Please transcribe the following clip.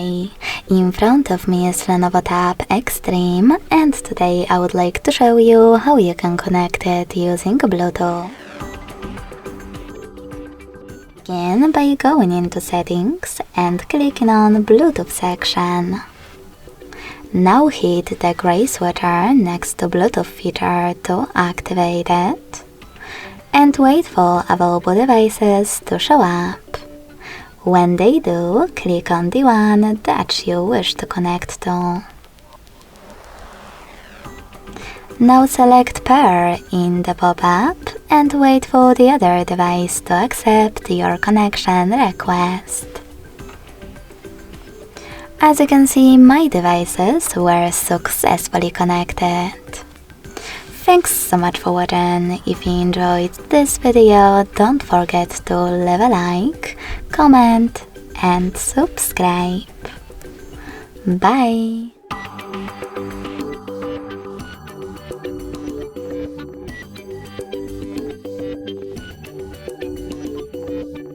Hi! In front of me is LENOVO Tab Extreme, and today I would like to show you how you can connect it using Bluetooth. Begin by going into Settings and clicking on Bluetooth section. Now hit the gray switcher next to Bluetooth feature to activate it, and wait for available devices to show up. When they do, click on the one that you wish to connect to. Now select Pair in the pop-up and wait for the other device to accept your connection request. As you can see, my devices were successfully connected. Thanks so much for watching. If you enjoyed this video, don't forget to leave a like, comment and subscribe. Bye!